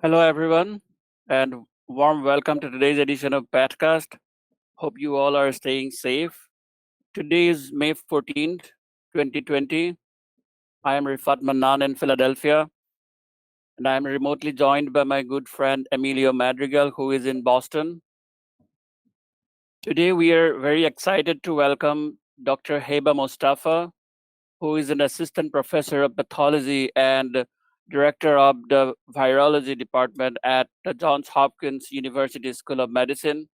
Hello, everyone, and warm welcome to today's edition of Patcast. Hope you all are staying safe. Today is May 14th, 2020. I am Rifat Mannan in Philadelphia, and I am remotely joined by my good friend Emilio Madrigal, who is in Boston. Today, we are very excited to welcome Dr. HEBA Mostafa, who is an assistant professor of pathology and director of the virology department at the Johns Hopkins University School of Medicine.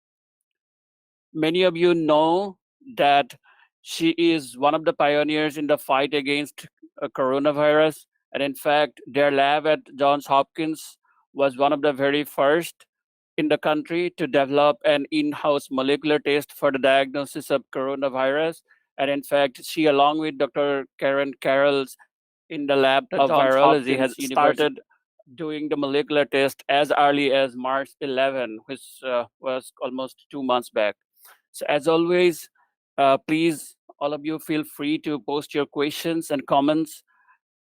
Many of you know that she is one of the pioneers in the fight against coronavirus. And in fact, their lab at Johns Hopkins was one of the very first in the country to develop an in-house molecular test for the diagnosis of coronavirus. And in fact, she, along with Dr. Karen Carrolls in the lab of Johns virology, has Hopkins started doing the molecular test as early as March 11, which was almost 2 months back. So as always, please, all of you feel free to post your questions and comments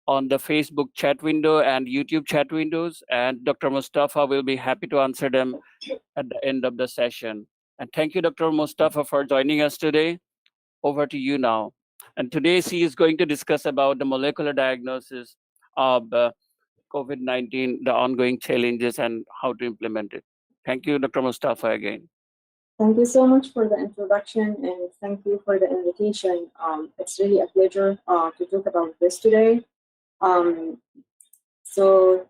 on the Facebook chat window and YouTube chat windows, and Dr. Mostafa will be happy to answer them at the end of the session. And thank you, Dr. Mostafa, for joining us today. Over to you now. And today she is going to discuss about the molecular diagnosis of COVID-19, the ongoing challenges, and how to implement it. Thank you, Dr. Mostafa, again. Thank you so much for the introduction and thank you for the invitation. It's really a pleasure to talk about this today. So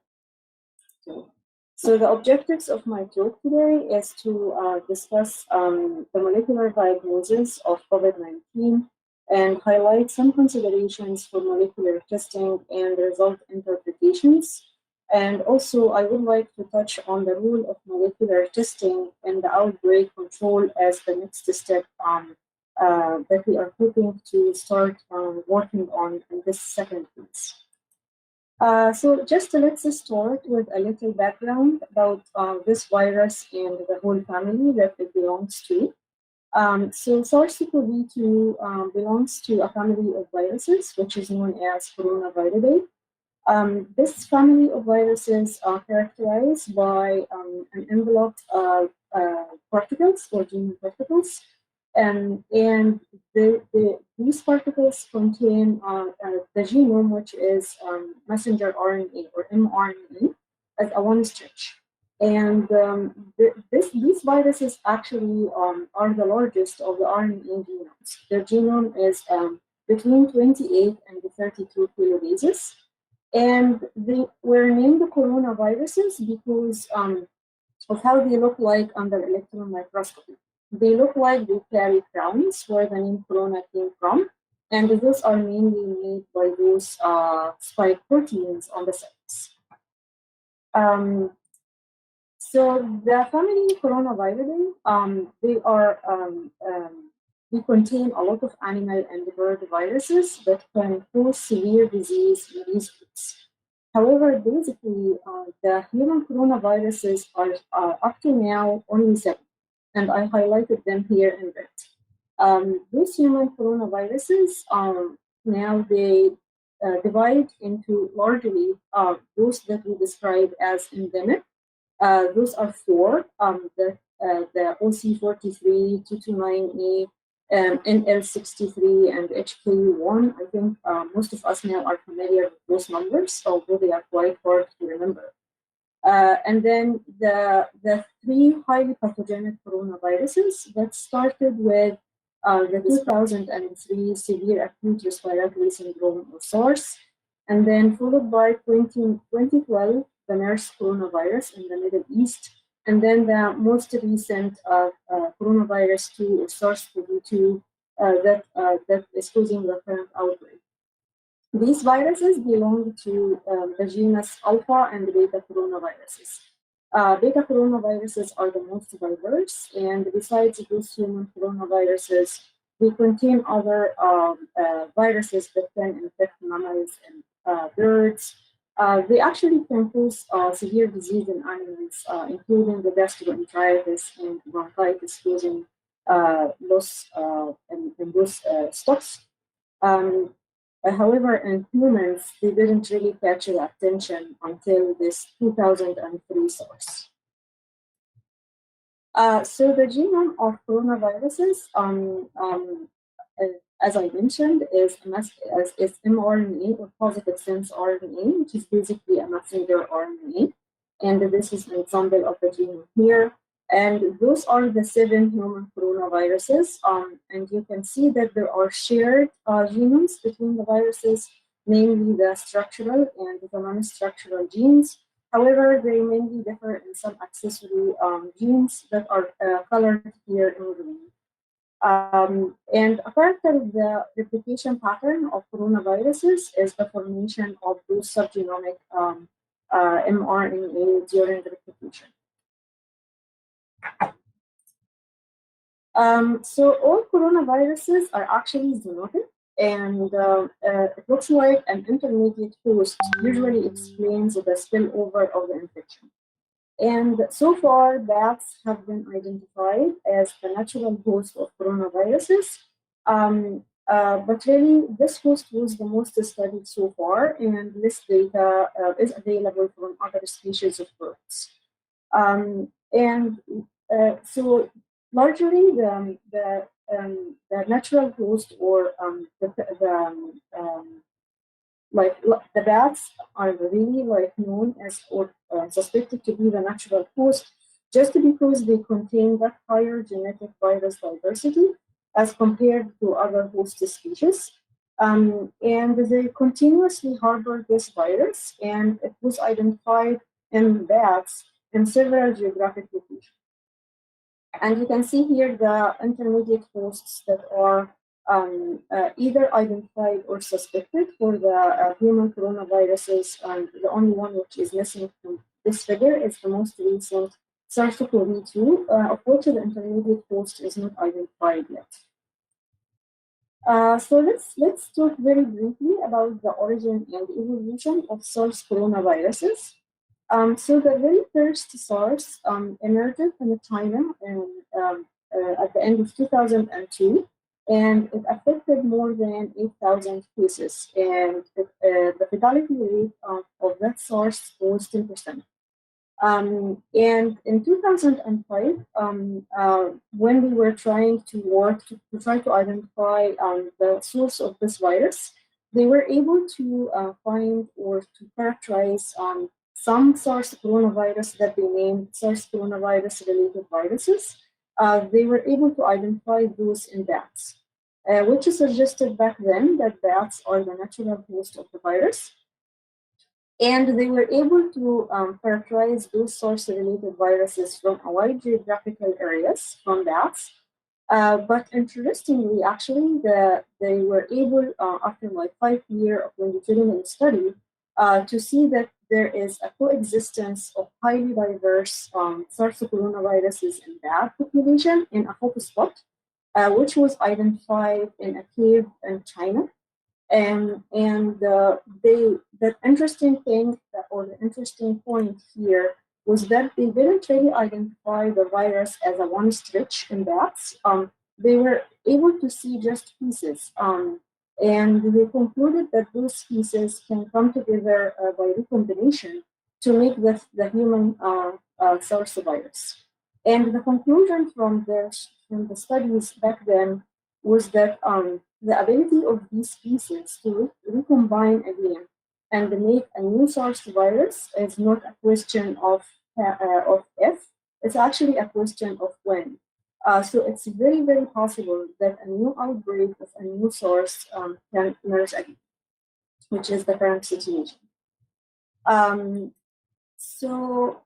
the objectives of my talk today is to discuss the molecular diagnosis of COVID-19 and highlight some considerations for molecular testing and result interpretations. And also, I would like to touch on the role of molecular testing in the outbreak control as the next step that we are hoping to start working on in this second piece. So just let's start with a little background about this virus and the whole family that it belongs to. So SARS-CoV-2 belongs to a family of viruses, which is known as coronaviruses. This family of viruses are characterized by an enveloped particles or gene particles, and these particles contain the genome, which is messenger RNA or mRNA, as a one stretch. And these viruses actually are the largest of the RNA genomes. Their genome is between 28 and 32 kilobases. And they were named coronaviruses because of how they look like under electron microscopy. They look like they carry crowns, where the name corona came from, and those are mainly made by those spike proteins on the surface. So the family coronaviruses, they contain a lot of animal and bird viruses that can cause severe disease in these groups. However, basically, the human coronaviruses are up to now only 7, and I highlighted them here in red. These human coronaviruses, now they divide into largely those that we describe as endemic. Those are 4, the OC43, 229A, NL63, and HKU1. I think most of us now are familiar with those numbers, although they are quite hard to remember. And then the 3 highly pathogenic coronaviruses that started with the 2003 severe acute respiratory syndrome or SARS, and then followed by 2012, the MERS coronavirus in the Middle East, and then the most recent coronavirus 2 or SARS-CoV-2 that is causing the current outbreak. These viruses belong to the genus alpha and beta coronaviruses. Beta coronaviruses are the most diverse, and besides those human coronaviruses, they contain other viruses that can infect mammals and birds. They actually can cause severe disease in animals, including the gastroenteritis and bronchitis, causing loss in those stocks. However, in humans, they didn't really catch the attention until this 2003 source. So the genome of coronaviruses, as I mentioned, is mRNA or positive sense RNA, which is basically a messenger RNA. And this is an example of the genome here. And those are the 7 human coronaviruses. And you can see that there are shared genomes between the viruses, namely the structural and the non-structural genes. However, they mainly differ in some accessory genes that are colored here in green. And a part of the replication pattern of coronaviruses is the formation of those subgenomic mRNA during the replication. So all coronaviruses are actually zoonotic, and it looks like an intermediate host usually explains the spillover of the infection. And so far, bats have been identified as the natural host of coronaviruses. But really, this host was the most studied so far, and this data is available from other species of birds. So largely, the natural host or like the bats are really known as or suspected to be the natural host just because they contain that higher genetic virus diversity as compared to other host species. And they continuously harbor this virus, and it was identified in bats in several geographic locations. And you can see here the intermediate hosts that are either identified or suspected for the human coronaviruses, and the only one which is missing from this figure is the most recent SARS-CoV-2, of which the intermediate host is not identified yet. So let's talk very briefly about the origin and evolution of SARS coronaviruses. So the very first SARS emerged in China at the end of 2002, and it affected more than 8,000 cases, and the fatality rate of that SARS was 10%. And in 2005, when we were trying to work to try to identify the source of this virus, they were able to find or to characterize some SARS coronavirus that they named SARS coronavirus related viruses. They were able to identify those in bats, which suggested back then that bats are the natural host of the virus. And they were able to characterize those SARS-related viruses from a wide geographical areas from bats. But interestingly, actually, they were able, after like 5 years of longitudinal study, to see that there is a coexistence of highly diverse SARS coronaviruses in bat population in a hotspot, which was identified in a cave in China. The interesting thing or the interesting point here was that they didn't really identify the virus as a one stretch in bats. They were able to see just pieces, and they concluded that those pieces can come together by recombination to make the human SARS virus. And the conclusion from the studies back then was that the ability of these species to recombine again and make a new SARS virus is not a question of if, it's actually a question of when. So it's very, very possible that a new outbreak of a new SARS can emerge again, which is the current situation. So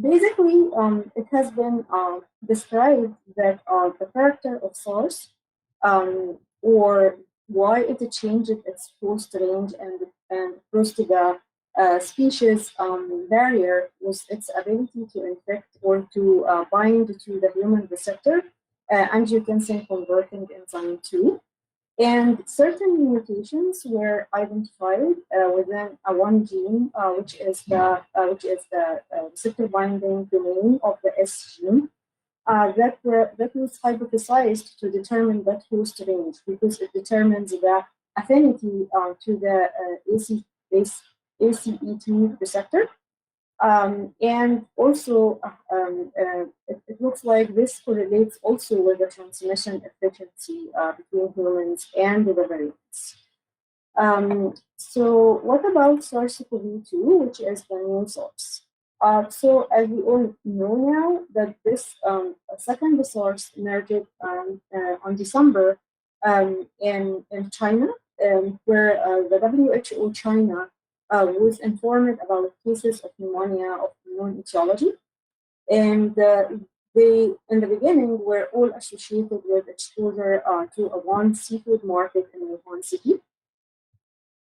basically, it has been described that the character of SARS or why it changed its host range and crossed the species barrier was its ability to infect or to bind to the human receptor, angiotensin converting enzyme 2. And certain mutations were identified within one gene, which is the receptor binding domain of the S gene. That was hypothesized to determine that host range because it determines the affinity to the ACE2 receptor. And also, it looks like this correlates also with the transmission efficiency between humans and the variants. So what about SARS-CoV-2, which is the new source? So as we all know now that this second source emerged on December in China, where the WHO China was informed about cases of pneumonia of unknown etiology. And they, in the beginning, were all associated with exposure to a one seafood market in Wuhan city.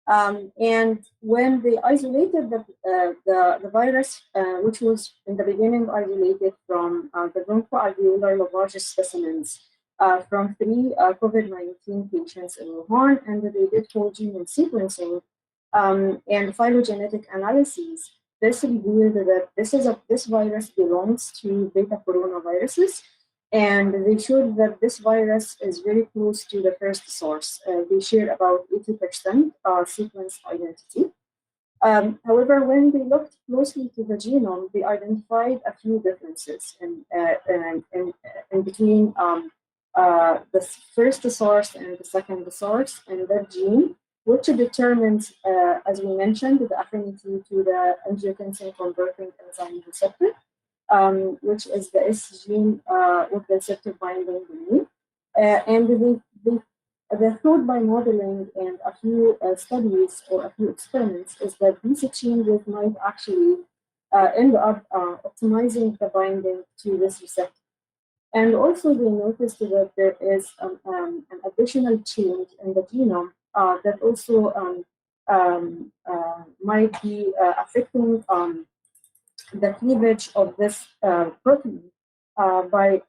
And when they isolated the virus, which was in the beginning isolated from the bronchoalveolar lavage specimens from 3 COVID-19 patients in Wuhan, and they did whole genome sequencing and phylogenetic analyses, this revealed that this virus belongs to beta coronaviruses. And they showed that this virus is very close to the first source. They share about 80% sequence identity. However, when they looked closely to the genome, they identified a few differences in between the first source and the second source in that gene, which determines, as we mentioned, the affinity to the angiotensin converting enzyme receptor. Which is the S gene with the receptor binding domain. And the thought by modeling and a few studies or a few experiments is that these changes might actually end up optimizing the binding to this receptor. And also they noticed that there is an additional change in the genome that also might be affecting the cleavage of this protein by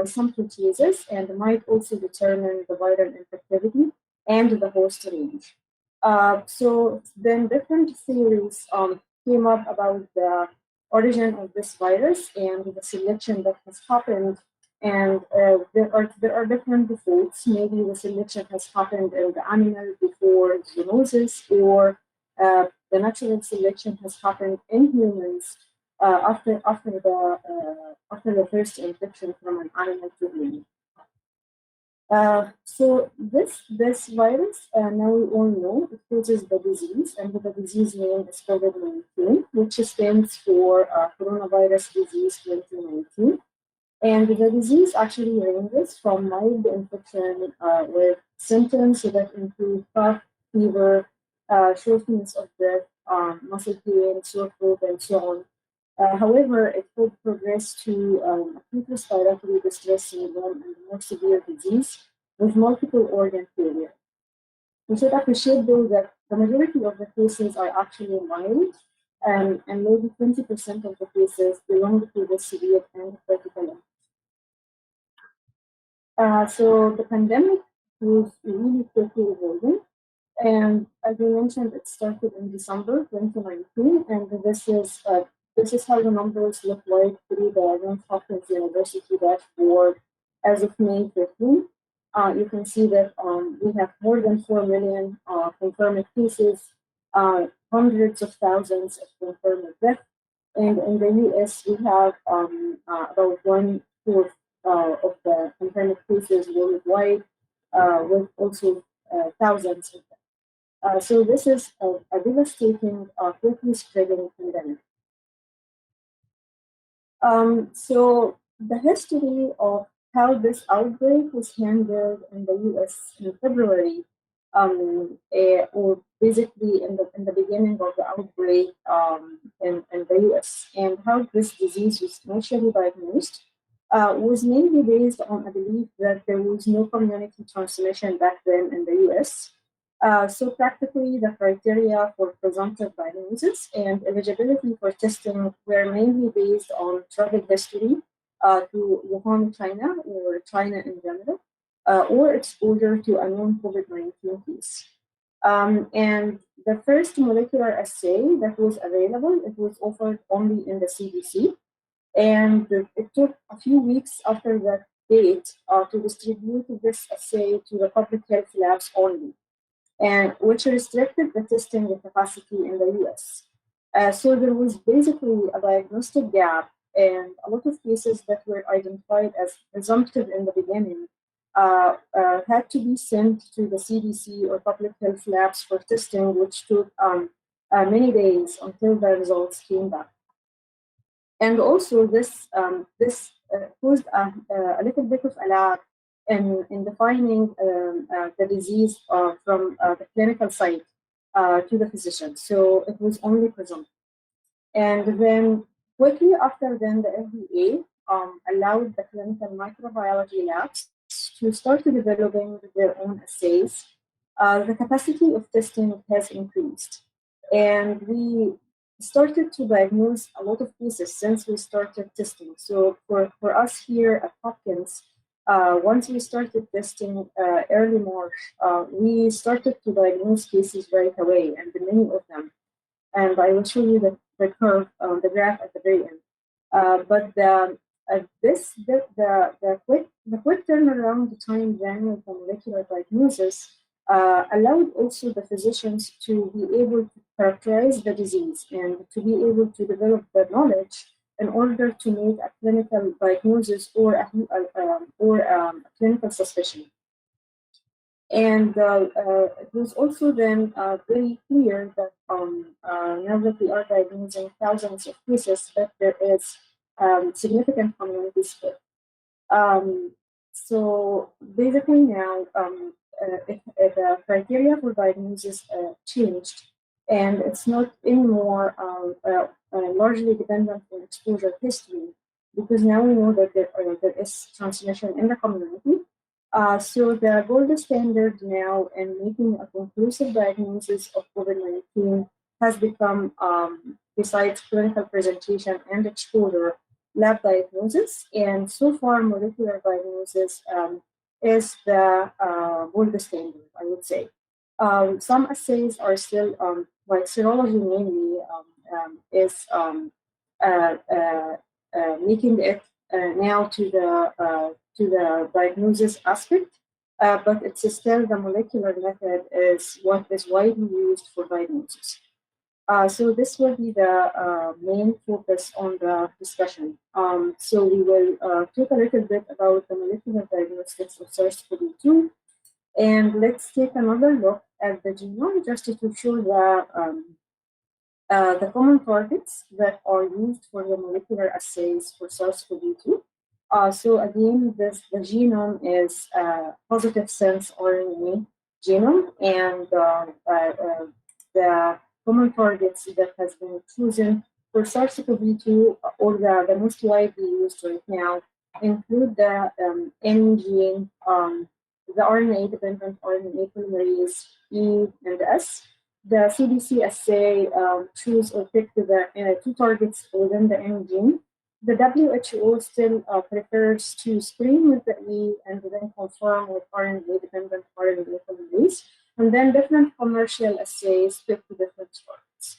some proteases, and might also determine the viral infectivity and the host range. So then different theories came up about the origin of this virus and the selection that has happened. And there are different defaults. Maybe the selection has happened in the animal before zoonosis, or the natural selection has happened in humans after the first infection from an animal to human. So this virus, now we all know, it causes the disease, and the disease name is COVID-19, which stands for coronavirus disease 2019. And the disease actually ranges from mild infection with symptoms that include cough, fever, shortness of breath, muscle pain, sore throat, and so on. However, it could progress to acute respiratory distress syndrome and more severe disease with multiple organ failure. We should appreciate, though, that the majority of the cases are actually mild, and maybe 20% of the cases belong to the severe and critical. So the pandemic was really quickly evolving. And as we mentioned, it started in December 2019, and this is how the numbers look like through the Johns Hopkins University dashboard as of May 15. You can see that we have more than 4 million confirmed cases, hundreds of thousands of confirmed deaths, and in the US we have about 1/4 of the confirmed cases worldwide, with also thousands of them. So this is a devastating, quickly spreading pandemic. So the history of how this outbreak was handled in the US in February, or basically in the beginning of the outbreak in the US, and how this disease was initially diagnosed, was mainly based on a belief that there was no community transmission back then in the US. So practically, the criteria for presumptive diagnosis and eligibility for testing were mainly based on travel history to Wuhan, China, or China in general, or exposure to a known COVID-19 case. And the first molecular assay that was available, it was offered only in the CDC. And it took a few weeks after that date to distribute this assay to the public health labs only. and which restricted the testing capacity in the US. So there was basically a diagnostic gap, and a lot of cases that were identified as presumptive in the beginning had to be sent to the CDC or public health labs for testing, which took many days until the results came back. And also, this caused a little bit of a lag in defining the disease from the clinical side to the physician. So it was only presumptive. And then quickly after then, the FDA allowed the clinical microbiology labs to start developing their own assays. The capacity of testing has increased. And we started to diagnose a lot of cases since we started testing. So for us here at Hopkins, once we started testing early March, we started to diagnose cases right away, and many of them. And I will show you the curve, the graph at the very end. But the quick turnaround time then with the molecular diagnosis allowed also the physicians to be able to characterize the disease and to be able to develop the knowledge in order to make a clinical diagnosis or a clinical suspicion. And it was also then very clear that now that we are diagnosing thousands of cases, that there is significant community split. So basically now, if the criteria for diagnosis changed, and it's not anymore largely dependent on exposure history, because now we know that there is transmission in the community. So the gold standard now in making a conclusive diagnosis of COVID-19 has become, besides clinical presentation and exposure, lab diagnosis. And so far, molecular diagnosis is the gold standard, I would say. Some assays are still, like serology mainly, is making it now to the diagnosis aspect, but it's still the molecular method is what is widely used for diagnosis. So this will be the main focus on the discussion. So we will talk a little bit about the molecular diagnostics of SARS-CoV-2, and let's take another look at the genome just to show the common targets that are used for the molecular assays for SARS-CoV-2. So again, the genome is positive sense RNA genome, and the common targets that has been chosen for SARS-CoV-2, or the most widely used right now, include the N gene, the RNA-dependent RNA polymerase E and S. The CDC assay choose or pick the two targets within the N gene. The WHO still prefers to screen with the E and then confirm with RNA-dependent RNA polymerase, and then different commercial assays pick the different targets.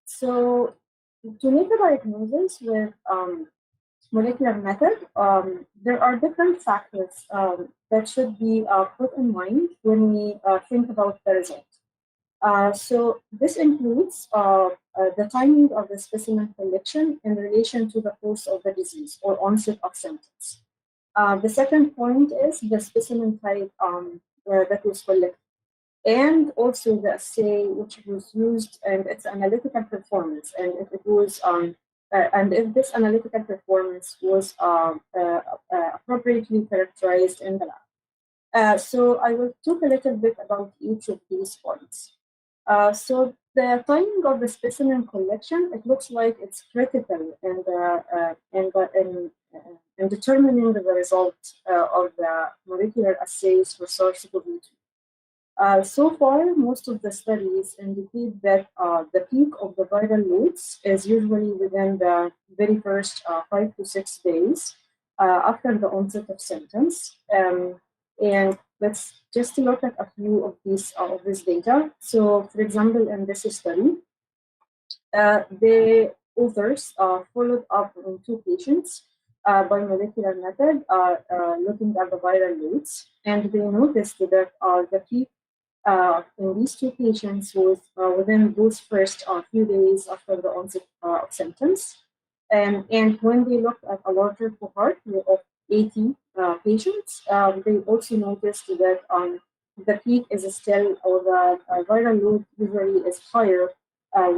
So to make a diagnosis with molecular method, there are different factors that should be put in mind when we think about the result. So this includes the timing of the specimen collection in relation to the course of the disease or onset of symptoms. The second point is the specimen type that was collected, and also the assay which was used and its analytical performance, and if it was and if this analytical performance was appropriately characterized in the lab. So I will talk a little bit about each of these points. So the timing of the specimen collection, it looks like it's critical in determining the result of the molecular assays for SARS-CoV-2. So far, most of the studies indicate that the peak of the viral loads is usually within the very first 5 to 6 days after the onset of symptoms. And let's just look at a few of this data. So, for example, in this study, the authors followed up on 2 patients by molecular method, looking at the viral loads, and they noticed that the peak in these two patients was within those first few days after the onset of symptoms. And when they looked at a larger cohort of 80 patients, they also noticed that the peak is still, or the viral load usually is higher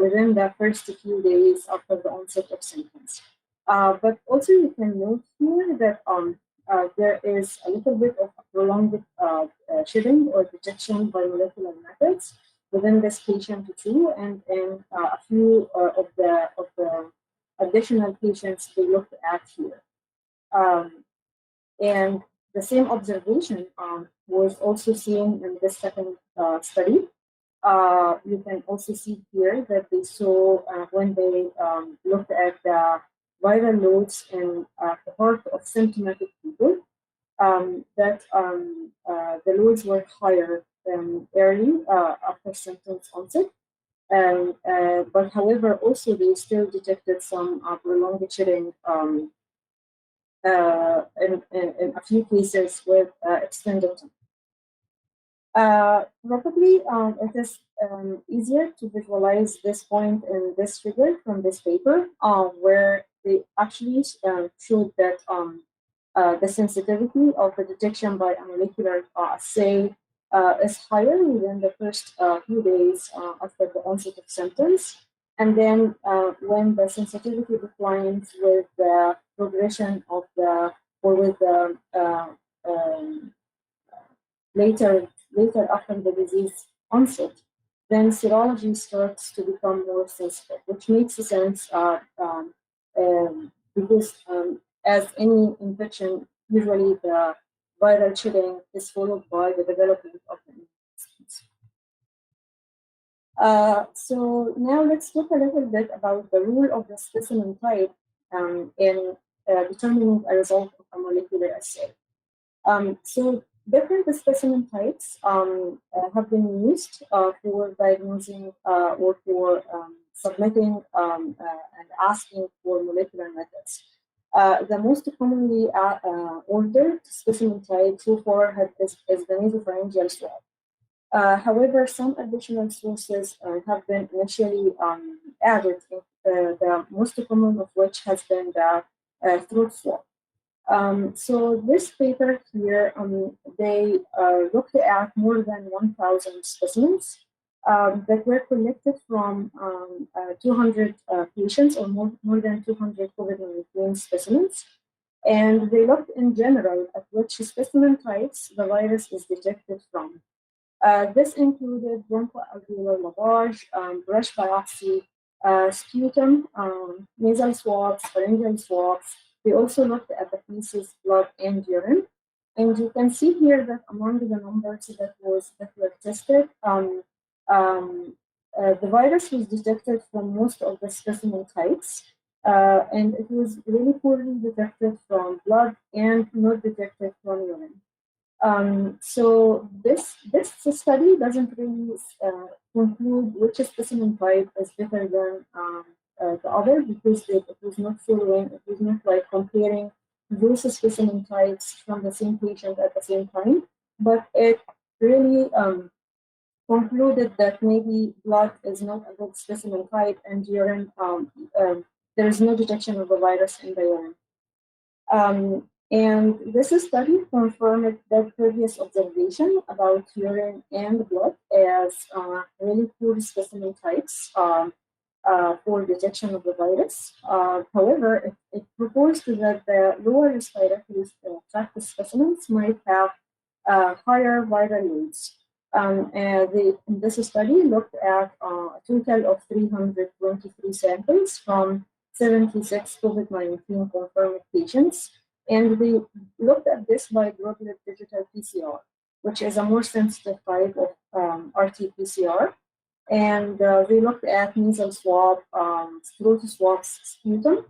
within the first few days after the onset of symptoms. But also you can note here that there is a little bit of prolonged shedding or detection by molecular methods within this patient too, and a few of the additional patients they looked at here. And the same observation was also seen in this second study. You can also see here that they saw when they looked at the viral loads in a cohort of symptomatic people, that the loads were higher than early after symptoms onset. But however, also they still detected some prolonged shedding in a few cases with extended time. Probably it is easier to visualize this point in this figure from this paper, where they actually showed that the sensitivity of the detection by a molecular assay is higher within the first few days after the onset of symptoms. And then when the sensitivity declines with the progression of the, or with the later after the disease onset, then serology starts to become more sensitive, which makes sense because as any infection, usually the viral shedding is followed by the development of the immune response. So now let's talk a little bit about the role of the specimen type in determining a result of a molecular assay. So different specimen types have been used for diagnosing or for submitting and asking for molecular methods. The most commonly ordered specimen type so far is the nasopharyngeal swab. However, some additional sources have been initially added, the most common of which has been the throat swab. So this paper here, they looked at more than 1,000 specimens that were collected from 200 patients, or more than 200 COVID-19 specimens. And they looked in general at which specimen types the virus is detected from. This included bronchoalveolar lavage, brush biopsy, sputum, nasal swabs, pharyngeal swabs. We also looked at the feces, blood, and urine. And you can see here that among the numbers that were tested, the virus was detected from most of the specimen types, and it was really poorly detected from blood and not detected from urine. So this study doesn't really conclude which specimen type is better than the other, because it was not following, it was not like comparing those specimen types from the same patient at the same time, but it really concluded that maybe blood is not a good specimen type, and urine, there is no detection of the virus in the urine. And this study confirmed the previous observation about urine and blood as really poor specimen types for detection of the virus. However, it proposed that the lower respiratory tract specimens might have higher viral loads. This study looked at a total of 323 samples from 76 COVID-19 confirmed patients, and they looked at this by droplet digital PCR, which is a more sensitive type of RT-PCR. And they looked at nasal swab, throat swabs, sputum,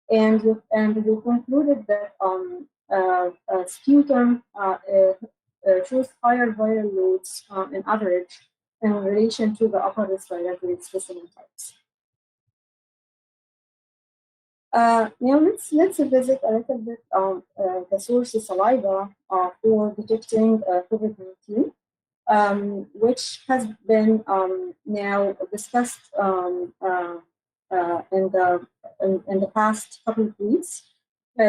and they concluded that sputum shows higher viral loads in average in relation to the upper respiratory specimen types. Now let's visit a little bit the source of saliva for detecting COVID-19, which has been now discussed in the past couple of weeks,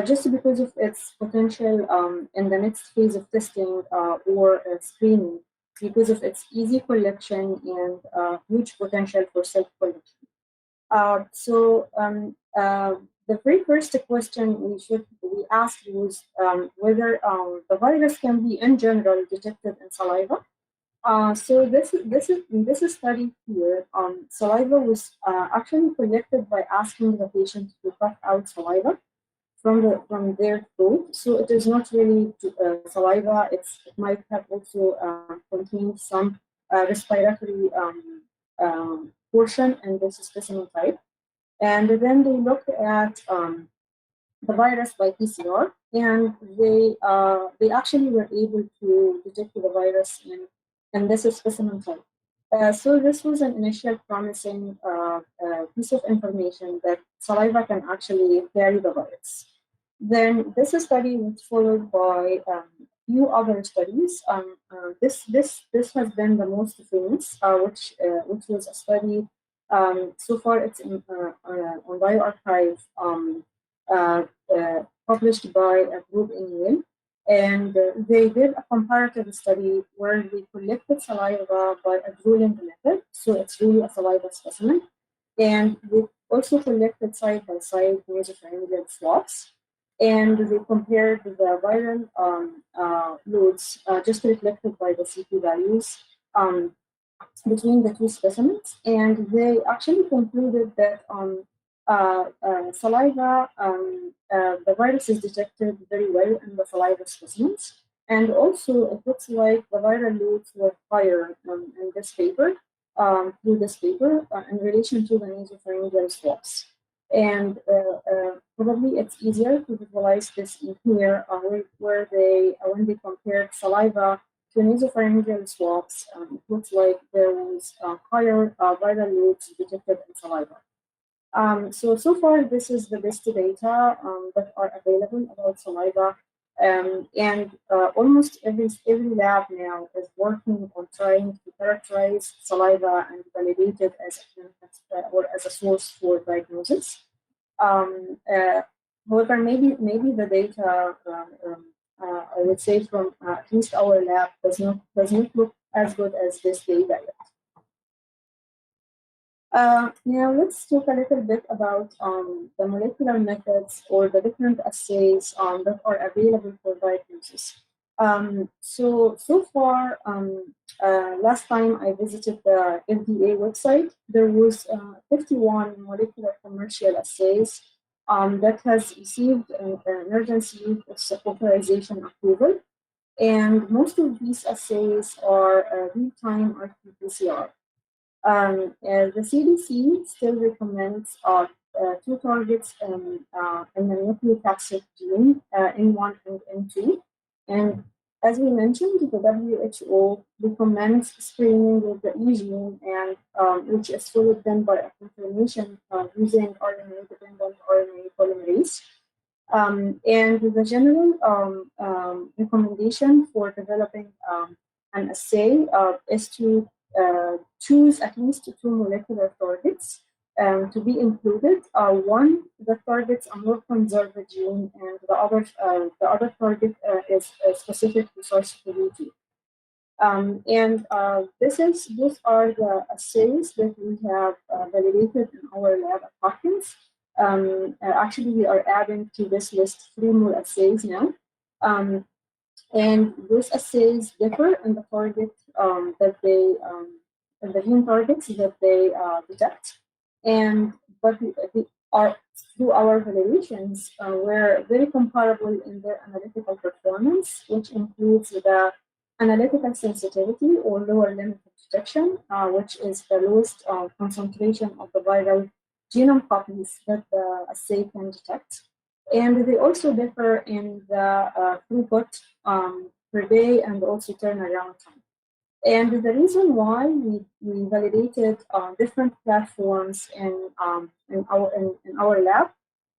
just because of its potential in the next phase of testing or screening, because of its easy collection and huge potential for self-collection. The very first question we asked was whether the virus can be in general detected in saliva. This study here, saliva was actually collected by asking the patient to cough out saliva from their throat. So it is not really saliva. It might have also contained some respiratory portion in this specimen type. And then they looked at the virus by PCR, and they actually were able to detect the virus in this specimen type. So this was an initial promising piece of information that saliva can actually carry the virus. Then this study was followed by a few other studies. This has been the most famous, which was a study. So far, it's on bioRxiv, published by a group in Yale. And they did a comparative study where they collected saliva by a drooling method. So it's really a saliva specimen. And they also collected side by side nasopharyngeal swabs. And they compared the viral loads just reflected by the CP values between the two specimens. And they actually concluded that saliva, the virus is detected very well in the saliva specimens. And also, it looks like the viral loads were higher in this paper, through this paper, in relation to the nasopharyngeal swabs. And probably it's easier to visualize this in here, where they, when they compared saliva to nasopharyngeal swabs, it looks like there was higher viral loads detected in saliva. So far, this is the best data that are available about saliva. And almost every lab now is working on trying to characterize saliva and validate it as a or as a source for diagnosis. However, maybe the data, I would say, from at least our lab does not look as good as this data yet. Now let's talk a little bit about the molecular methods or the different assays that are available for diagnosis. So far, last time I visited the FDA website, there was 51 molecular commercial assays that has received an emergency use authorization approval. And most of these assays are real-time RT-PCR. The CDC still recommends two targets in the nucleocapsid gene, N1 and N2. And as we mentioned, the WHO recommends screening with the E gene, and which is followed then by a confirmation using RNA-dependent RNA polymerase. And the general recommendation for developing an assay is to choose at least two molecular targets to be included. One that targets a more conserved gene, and the other target is specific to SARS-CoV-2. These are the assays that we have validated in our lab at Hopkins. Actually, we are adding to this list 3 more assays now. And those assays differ in the target that they, in the gene targets that they detect. But we are, through our validations, we're very comparable in their analytical performance, which includes the analytical sensitivity or lower limit of detection, which is the lowest concentration of the viral genome copies that the assay can detect. And they also differ in the throughput per day and also turnaround time. And the reason why we validated different platforms in our lab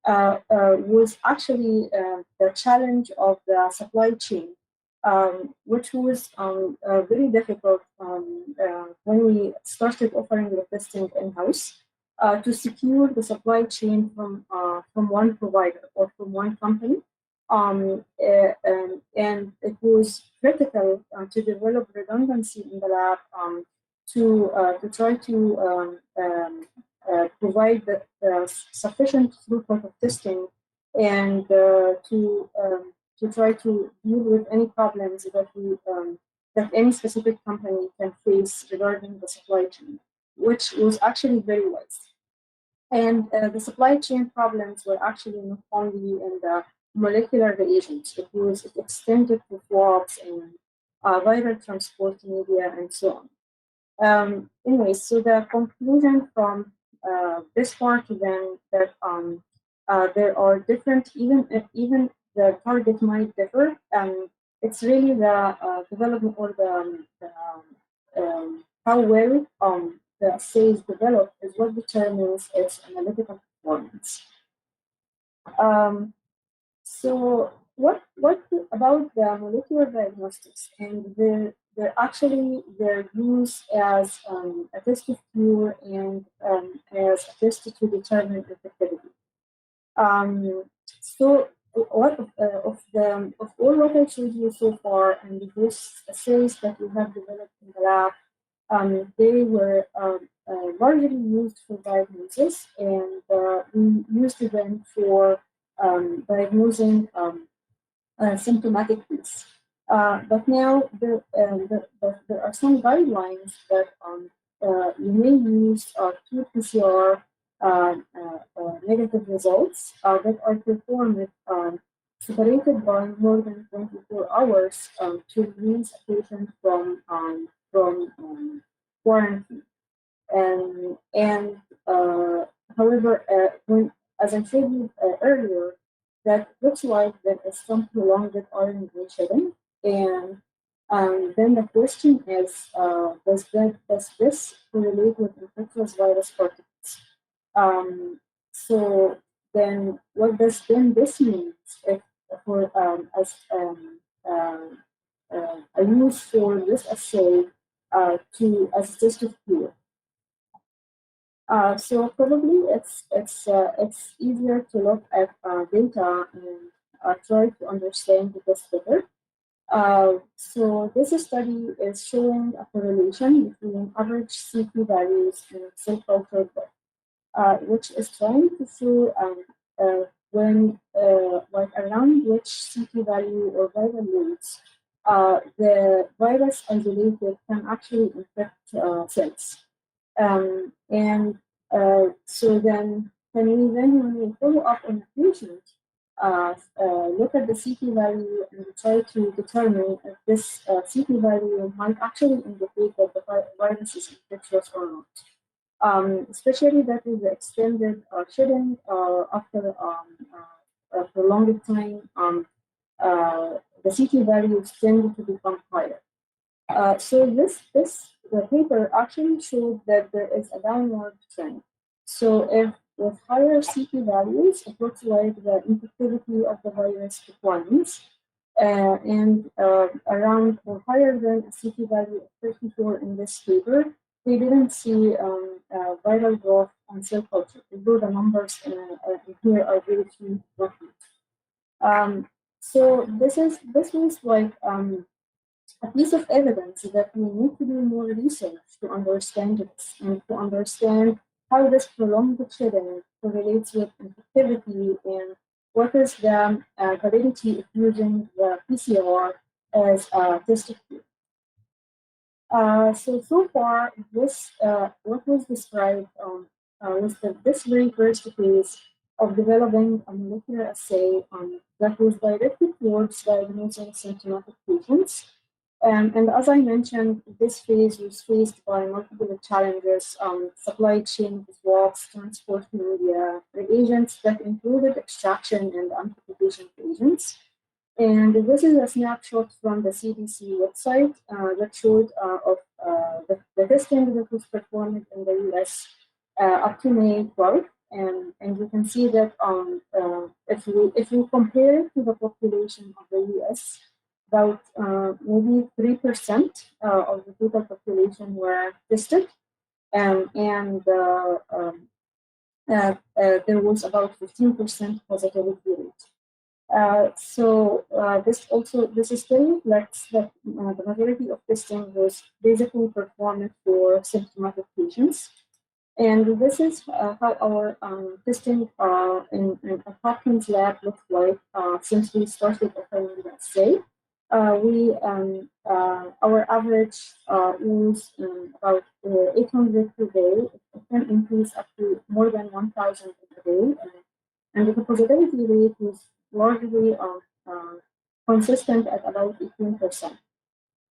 was actually the challenge of the supply chain, which was very difficult when we started offering the testing in-house to secure the supply chain from one provider or from one company. And it was critical to develop redundancy in the lab to try to provide the sufficient throughput of testing and to try to deal with any problems that any specific company can face regarding the supply chain, which was actually very wise. And the supply chain problems were actually not only in the molecular reagents, it extended to swabs and viral transport media and so on. Anyway, so the conclusion from this part then that there are different, even the target might differ, it's really the development or how well the assays developed is what determines its analytical performance. So what about the molecular diagnostics and their use as a test of cure and as a test to determine infectivity? So what of all what I showed you so far and these assays that we have developed in the lab, they were largely used for diagnosis, and we used them for diagnosing symptomatic case. But now there are some guidelines that you may use two PCR negative results that are performed separated by more than 24 hours to release a patient from quarantine. And however, as I showed you earlier, that looks like there is some prolonged RNA shedding. And then the question is, does this correlate with infectious virus particles? So then, what does this mean if for as a use for this assay as a test of cure? So probably it's easier to look at data and try to understand this better. So this study is showing a correlation between average CT values and cell culture growth, which is trying to show when like around which CT value or viral loads the virus isolated can actually infect cells. And so then when we follow up on a patient, look at the CT value and try to determine if this CT value might actually indicate that the virus is infectious or not. Especially that is the extended shedding after a prolonged time, the CT values tend to become higher. So the paper actually showed that there is a downward trend. So if with higher CT values, it looks like the infectivity of the virus declines, and around or higher than a CT value of 34 in this paper, they didn't see viral growth on cell culture, although the numbers here are very few. So this was like a piece of evidence that we need to do more research to understand this and to understand how this prolonged shedding correlates with infectivity and what is the validity of using the PCR as a test of cure. So far, this what was described was this very first phase of developing a molecular assay that was directed towards diagnosing symptomatic patients. And as I mentioned, this phase was faced by multiple challenges, supply chain swabs, transport media, reagents that included extraction and amplification reagents. And this is a snapshot from the CDC website that showed of the testing that was performed in the US up to May 12th. and you can see that if you compare it to the population of the US, about maybe 3% of the total population were tested, and there was about 15% positivity rate. This still reflects that the majority of testing was basically performed for symptomatic patients. And this is how our testing in a Hopkins lab looked like since we started offering the assay. Our average was about 800 per day. It can increase up to more than 1,000 a day. And the positivity rate was largely consistent at about 18%.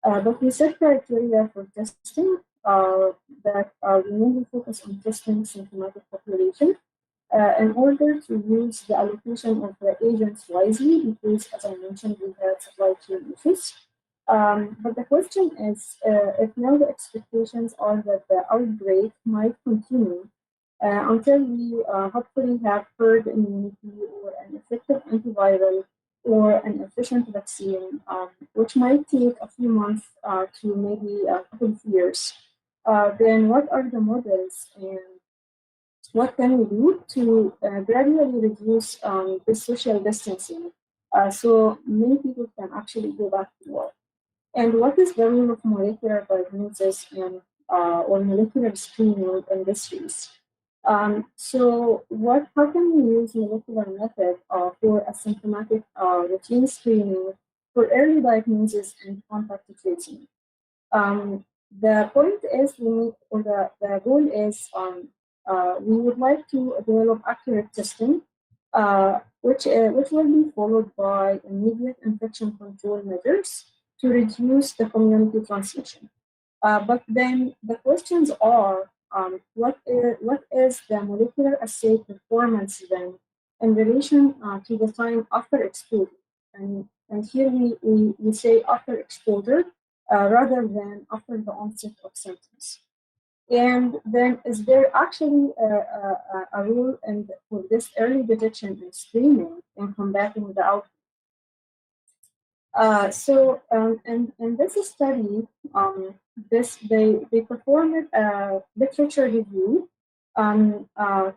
But we set criteria for testing that we mainly focus on testing symptomatic population in order to use the allocation of the agents wisely, because, as I mentioned, we had supply chain issues. But the question is, if now the expectations are that the outbreak might continue until we hopefully have herd immunity or an effective antiviral or an efficient vaccine, which might take a few months to maybe a couple of years, then what are the models and what can we do to gradually reduce this social distancing so many people can actually go back to work? And what is the role of molecular diagnosis and or molecular screening in this race? How can we use molecular method for asymptomatic routine screening for early diagnosis and contact tracing? The point is, the goal is we would like to develop accurate testing, which will be followed by immediate infection control measures to reduce the community transmission. But then the questions are, what is the molecular assay performance then in relation to the time after exposure? And here we say after exposure rather than after the onset of symptoms. And then is there actually a role for this early detection and screening in combating the outbreak? In this study, they performed a literature review that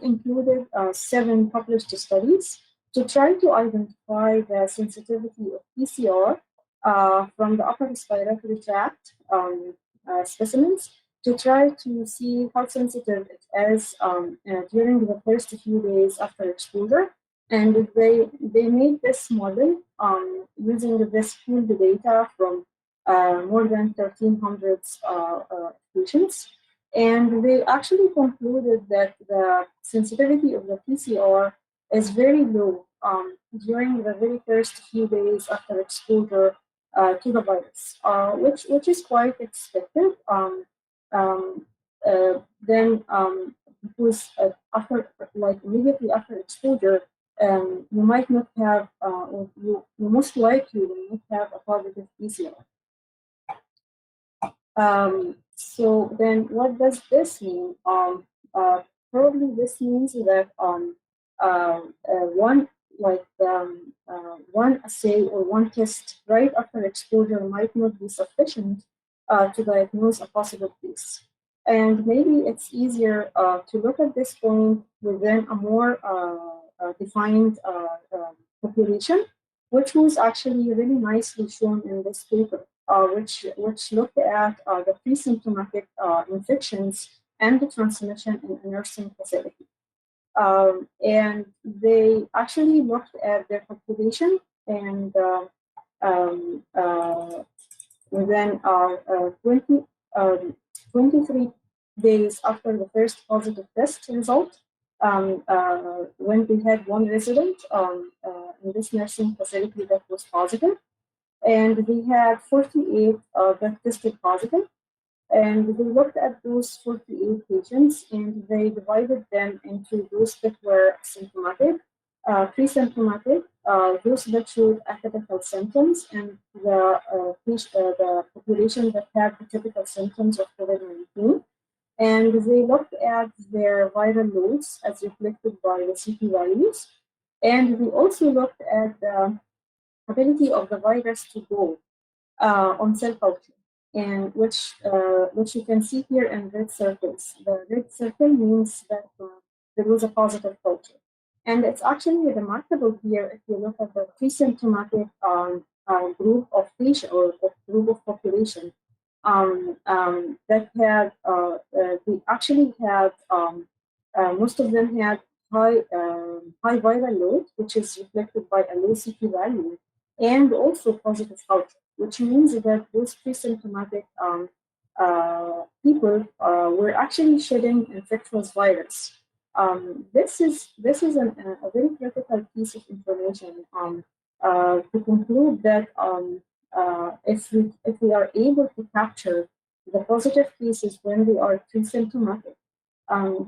included 7 published studies to try to identify the sensitivity of PCR from the upper respiratory tract specimens to try to see how sensitive it is during the first few days after exposure. And they made this model using this pooled data from more than 1,300 patients. And they actually concluded that the sensitivity of the PCR is very low during the very first few days after exposure to the virus, which is quite expected. Because immediately after exposure, you might not have, or you most likely will not have a positive PCR. So then what does this mean? Probably this means that one assay or one test right after exposure might not be sufficient to diagnose a possible case. And maybe it's easier to look at this point within a more defined population, which was actually really nicely shown in this paper, which looked at the pre-symptomatic infections and the transmission in a nursing facility. And they actually looked at their population and within 23 days after the first positive test result, when we had one resident in this nursing facility that was positive, and we had 48 that tested positive. And they looked at those 48 patients and they divided them into those that were symptomatic, pre-symptomatic, those that showed atypical symptoms, and the population that had the typical symptoms of COVID-19. And they looked at their viral loads as reflected by the CT values. And we also looked at the ability of the virus to go on cell culture, and which you can see here in red circles. The red circle means that there was a positive culture. And it's actually remarkable here if you look at the pre-symptomatic group of patient or group of population that had they actually had most of them had high viral load, which is reflected by a low CT value, and also positive culture, which means that those pre-symptomatic people were actually shedding infectious virus. This is a very critical piece of information to conclude that if we are able to capture the positive cases when they are pre-symptomatic,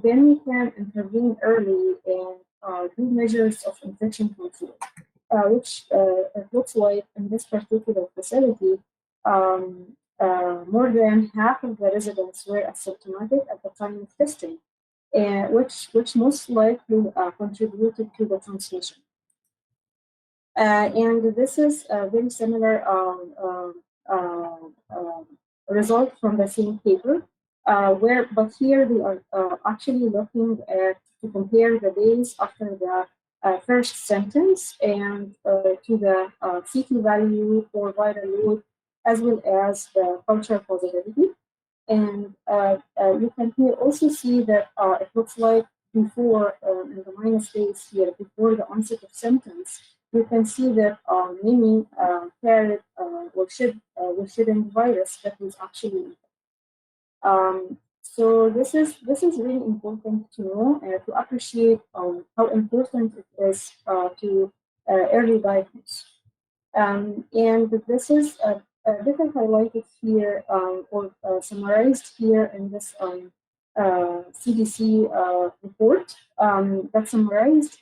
then we can intervene early and do measures of infection control, which it looks like in this particular facility, more than half of the residents were asymptomatic at the time of testing, which most likely contributed to the transmission. And this is a very similar result from the same paper, but here they are actually looking at to compare the days after the first symptoms and to the CT value for viral load, as well as the culture positivity. And you can here also see that it looks like before, in the minus days here, before the onset of symptoms, you can see that many carried were shedding virus that was actually so this is really important to know to appreciate how important it is to early diagnose. And this is this is highlighted here or summarized here in this CDC report that summarized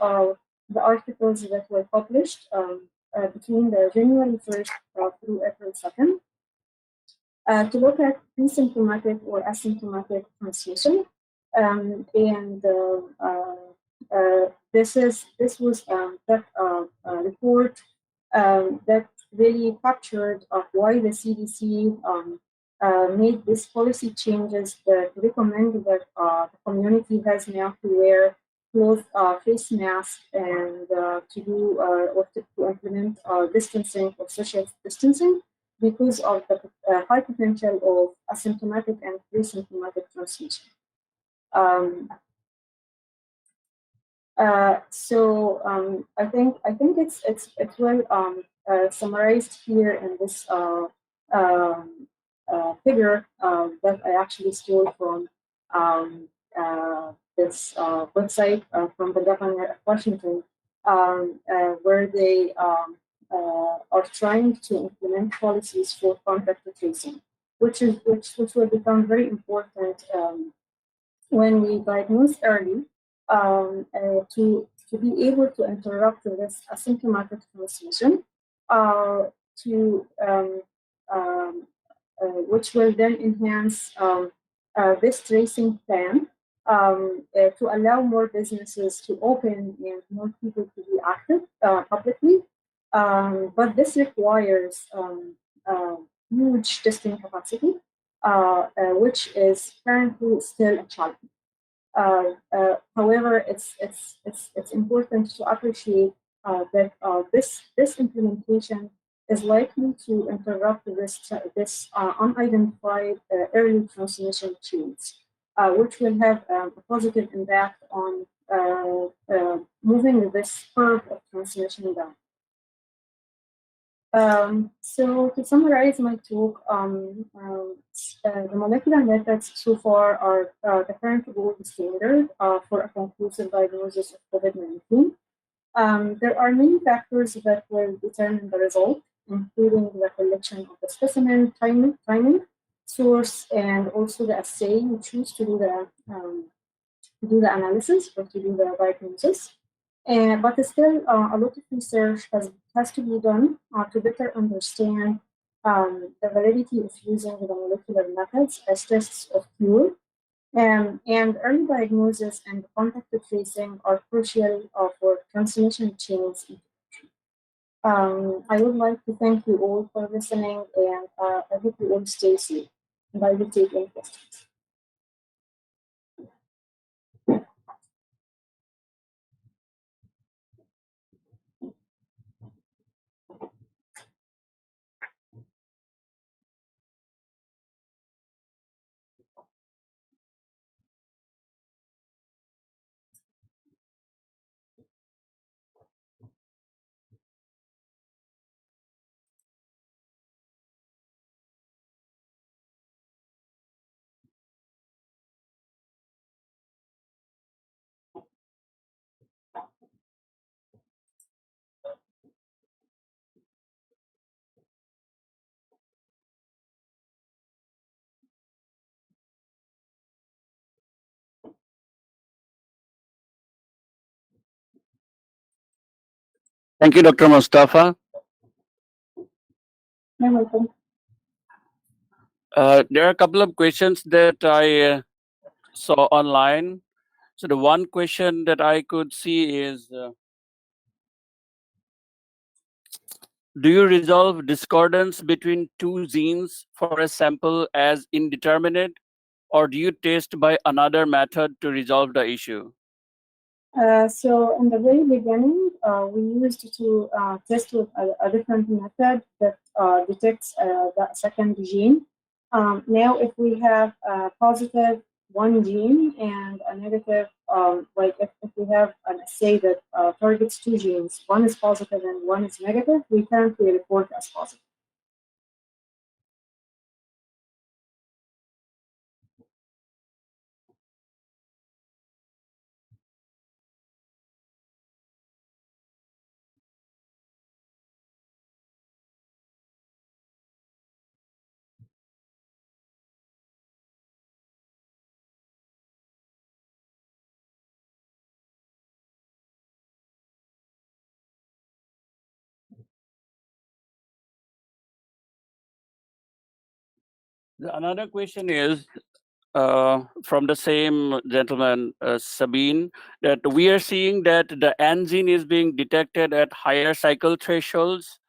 the articles that were published between the January 1st through April 2nd. To look at pre-symptomatic or asymptomatic transmission, this was that report that really captured why the CDC made these policy changes that recommend that the community has now to wear cloth, face mask, and to do or to implement distancing or social distancing, because of the high potential of asymptomatic and pre-symptomatic transmission. I think it's well summarized here in this figure that I actually stole from this website from the governor of Washington, where they are trying to implement policies for contact tracing, which will become very important when we diagnose early to be able to interrupt this asymptomatic transmission, which will then enhance this tracing plan to allow more businesses to open and more people to be active publicly. But this requires huge testing capacity, which is currently still a challenge. However, it's important to appreciate that this implementation is likely to interrupt this unidentified early transmission chains, which will have a positive impact on moving this curve of transmission down. So to summarize my talk, the molecular methods so far are the current gold standard for a conclusive diagnosis of COVID-19. There are many factors that will determine the result, including the collection of the specimen, timing, source, and also the assay you choose to do the analysis or to do the diagnosis. But still, a lot of research has to be done to better understand the validity of using the molecular methods as tests of cure. And early diagnosis and contact tracing are crucial for transmission chains. I would like to thank you all for listening, and I hope you all stay safe. And I will take any questions. Thank you, Dr. Mostafa. You're welcome. There are a couple of questions that I saw online. So the one question that I could see is, do you resolve discordance between two genes for a sample as indeterminate, or do you test by another method to resolve the issue? So in the very beginning, we used to test with a different method that detects that second gene. Now, if we have a positive one gene and a negative, like if we have an assay that targets two genes, one is positive and one is negative, we currently report as positive. Another question is from the same gentleman, Sabine, that we are seeing that the N gene is being detected at higher cycle thresholds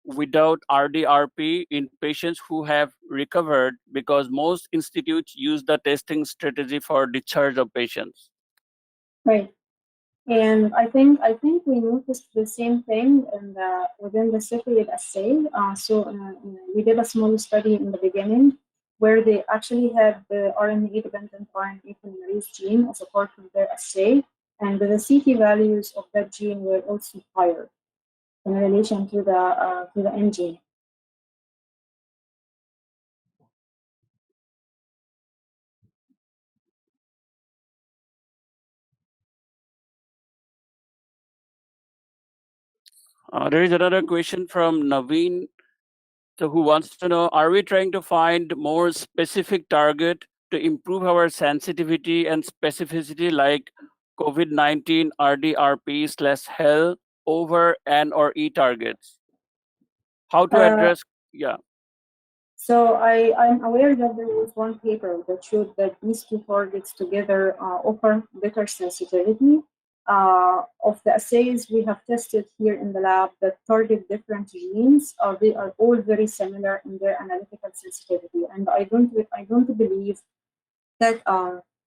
without RDRP in patients who have recovered, because most institutes use the testing strategy for discharge of patients. Right. And I think we noticed the same thing within the separate assay. We did a small study in the beginning where they actually had the RNA-dependent RNA polymerase gene as a part of their assay, and the CT values of that gene were also higher in relation to the N gene. There is another question from Naveen, who wants to know, are we trying to find more specific target to improve our sensitivity and specificity, like COVID-19 RDRP/HEL over N or E targets? How to address, yeah. So I'm aware that there was one paper that showed that these two targets together offer better sensitivity. Of the assays we have tested here in the lab that target different genes, they are all very similar in their analytical sensitivity, and I don't believe that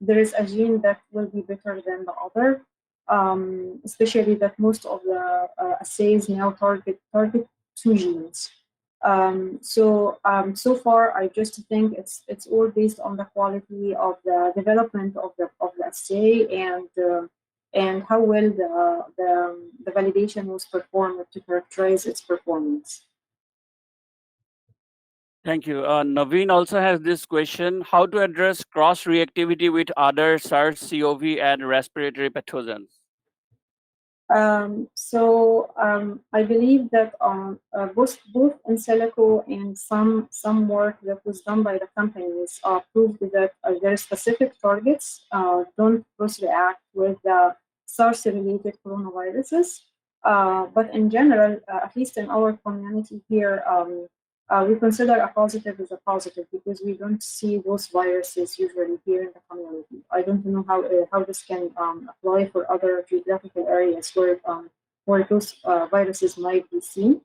there is a gene that will be better than the other. Especially that most of the assays now target two genes. So far, I just think it's all based on the quality of the development of the assay and how well the validation was performed to characterize its performance. Thank you. Naveen also has this question, how to address cross-reactivity with other SARS-CoV and respiratory pathogens? I believe that both in silico and some work that was done by the companies proved that their specific targets don't cross-react with the SARS-related coronaviruses. But in general, at least in our community here, we consider a positive as a positive because we don't see those viruses usually here in the community. I don't know how this can apply for other geographical areas where those viruses might be seen.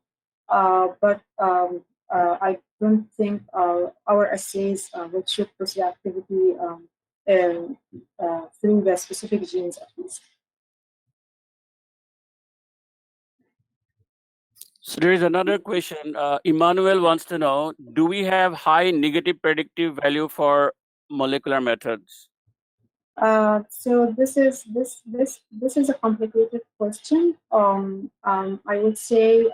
But I don't think our assays will show cross-reactivity through the specific genes at least. So there is another question. Emmanuel wants to know, do we have high negative predictive value for molecular methods? So this is a complicated question. I would say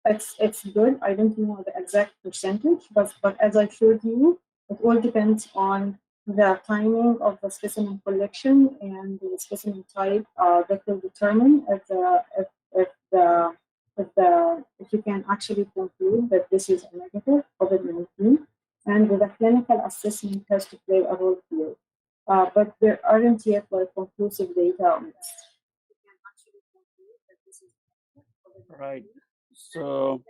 it's good. I don't know the exact percentage, but as I showed you, it all depends on the timing of the specimen collection and the specimen type that will determine if you can actually conclude that this is a negative COVID-19, and the clinical assessment has to play a role here. But there aren't yet conclusive data on this. Right. So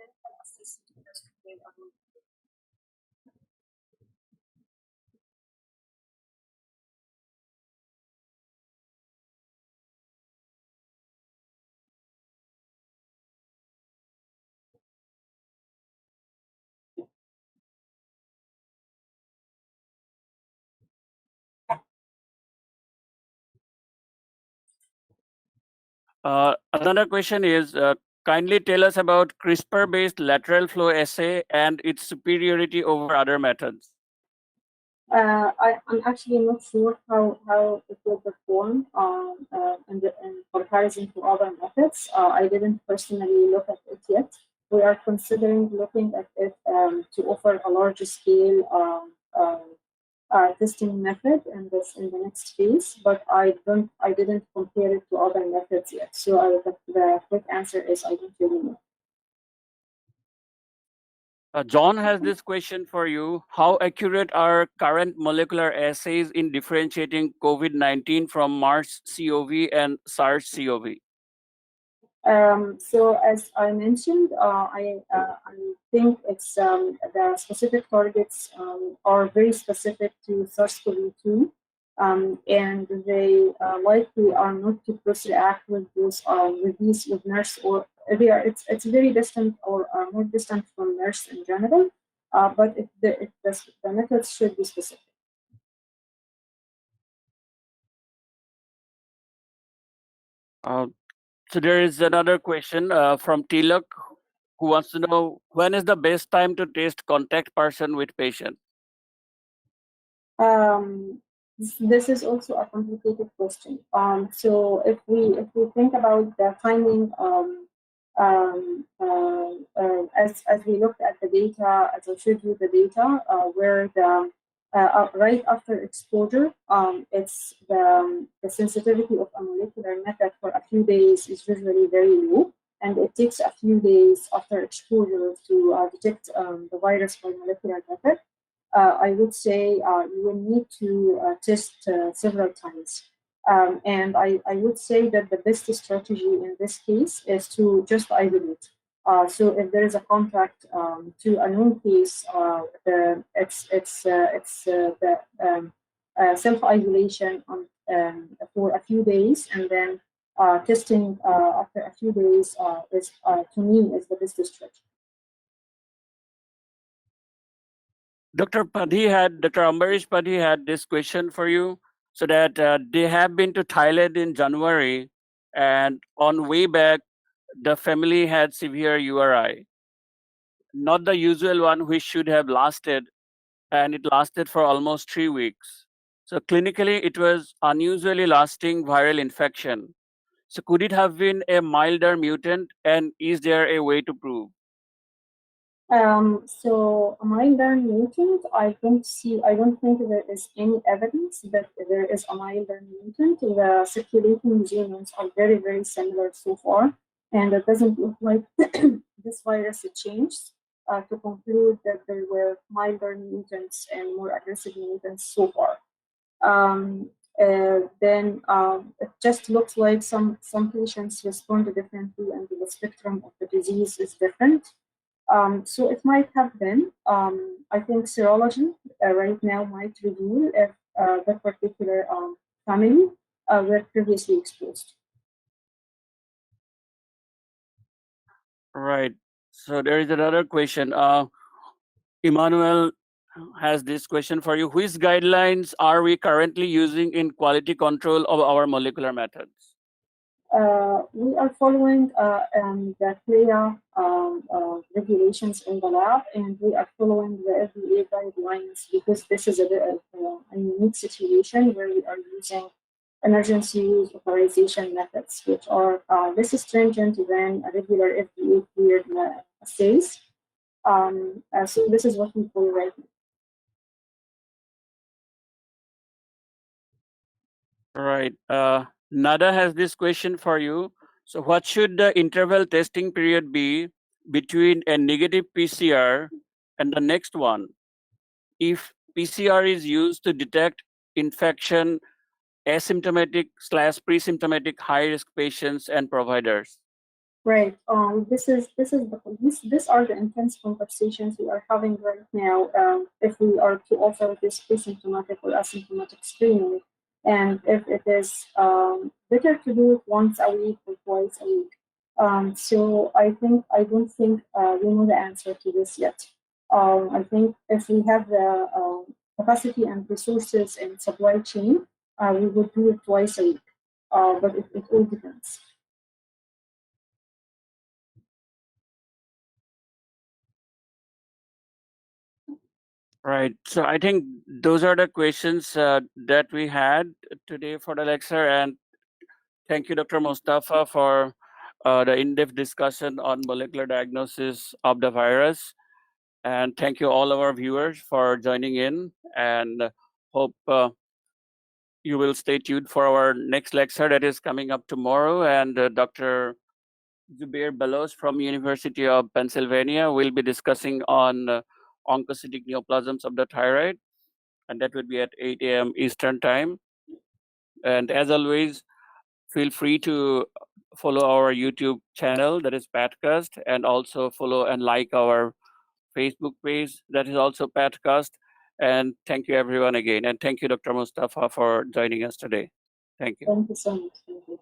another question is, kindly tell us about CRISPR-based lateral flow assay and its superiority over other methods. I'm actually not sure how it will perform in comparison to other methods. I didn't personally look at it yet. We are considering looking at it to offer a larger scale testing method in the next phase, but I didn't compare it to other methods yet. So the quick answer is I don't really know. John has this question for you. How accurate are current molecular assays in differentiating COVID-19 from MERS-CoV and SARS-CoV? So as I mentioned, I think it's the specific targets are very specific to SARS-CoV-2, and they likely are not to cross-react with those with MERS, or they are. It's very distant or more distant from MERS in general, but the methods should be specific. So there is another question from Tilak, who wants to know, when is the best time to test contact person with patient? This is also a complicated question. So if we think about the timing, as we looked at the data, as I showed you the data, where the right after exposure, it's the sensitivity of a molecular method for a few days is usually very low, and it takes a few days after exposure to detect the virus by molecular method. I would say you will need to test several times. And I would say that the best strategy in this case is to just isolate. So if there is a contact to a known case, it's the self-isolation for a few days, and then testing after a few days is to me is the best strategy. Dr. Ambarish Padhi had this question for you. So that they have been to Thailand in January, and on way back, the family had severe URI, not the usual one which should have lasted, and it lasted for almost 3 weeks. So clinically, it was unusually lasting viral infection. So could it have been a milder mutant, and is there a way to prove? So a milder mutant, I don't think there is any evidence that there is a milder mutant. The circulating genomes are very, very similar so far, and it doesn't look like this virus changed to conclude that there were milder mutants and more aggressive mutants so far. Then it just looks like some patients respond differently, and the spectrum of the disease is different. So it might have been, I think serology right now might reveal if that particular family were previously exposed. Right. So there is another question. Emmanuel has this question for you. Which guidelines are we currently using in quality control of our molecular methods? We are following the CLIA regulations in the lab, and we are following the FDA guidelines because this is a unique situation where we are using emergency use authorization methods, which are less stringent than a regular FDA cleared assays. So this is what we follow right now. Right. Nada has this question for you. So what should the interval testing period be between a negative PCR and the next one? If PCR is used to detect infection, asymptomatic / pre-symptomatic high-risk patients and providers. Right. These are the intense conversations we are having right now. If we are to offer this asymptomatic or asymptomatic screening, and if it is better to do it once a week or twice a week. So I don't think we know the answer to this yet. I think if we have the capacity and resources and supply chain, we would do it twice a week. But it all depends. Right. So I think those are the questions that we had today for the lecture. And thank you, Dr. Mostafa, for the in-depth discussion on molecular diagnosis of the virus. And thank you all our viewers for joining in, and hope you will stay tuned for our next lecture that is coming up tomorrow. And Dr. Zubair Balos from University of Pennsylvania will be discussing on oncocytic neoplasms of the thyroid, and that would be at 8 a.m. Eastern time. And as always, feel free to follow our YouTube channel, that is Pathcast, and also follow and like our Facebook page, that is also Pathcast. And thank you everyone again. And thank you, Dr. Mostafa, for joining us today. Thank you. Thank you so much. Thank you.